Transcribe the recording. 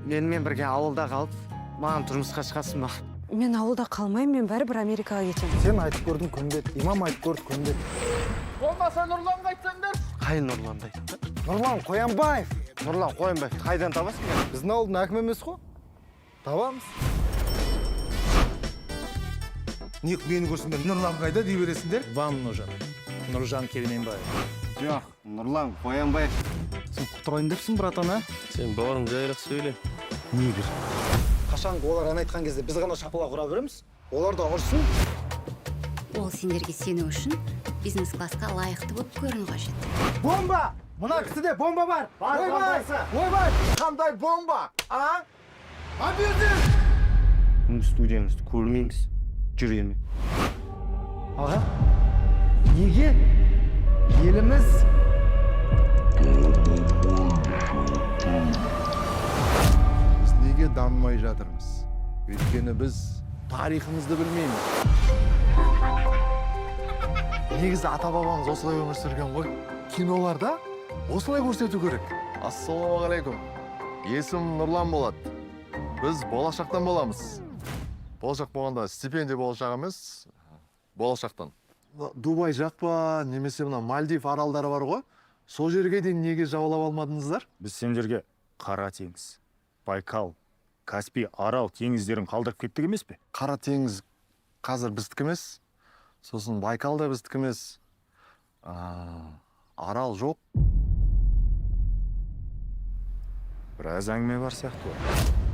менімен бірге ауылда қалып, маған тұрмысқа шығасың ба? Мен ауылда қалмаймын, мен бәрібір Америкаға кетемін. Сен айтып көрдің көнбет, имам айтып көрді көнбет. Болмаса Нұрланға айтсаңдар. Қай Нұрландай? Нұрлан Қоянбаев. Нұрлан Қоянбаев, қайдан табасың ба? Біздің ауылдың әкімі емес қой. Табамыз. Ник мені көрсіңдер, Нұрлан қайда дей бересіңдер? Вам нужен Нұржан Керменбаев. Жоқ, Нұрлан Қоянбаев. Сен құтырайын депсің, братан, а? Сен бауырың жайырақ сөйле. Негір. Қашанғы олар ән айтқан кезде біз ғана шапалақ ұра береміз? Олар да ұрсын. Ол сендерге сену үшін бизнес-классқа лайықты болып көріну қажет. Бомба! Мына кісіде бомба бар! Ойбай! Қандай бомба, а? Студиямызды көрмейміз, жүремін. Аға, неге? Еліміз... Біз неге дамымай жатырмыз? Өйткені біз тарихымызды білмейміз. Негізі ата-бабамыз осылай өмір сүрген ғой. Киноларда осылай көрсету керек. Ассалаумағалейкум. Есім Нұрлан болады. Біз болашақтан боламыз. Болашақ болғанда стипендия болашақ емес, болашақтан. Дубай жақ па, немесе мына Мальдив аралдары бар ғой. Сол жерге дейін неге жаулап алмадыңыздар? Біз сендерге Қара теңіз, Байкал, Каспий, Арал теңіздерін қалдырып кеттік емес пе? Қара теңіз қазір біздікі емес, сосын Байкал да біздікі емес. Арал жоқ. Біраз әңгіме бар сияқты ғой.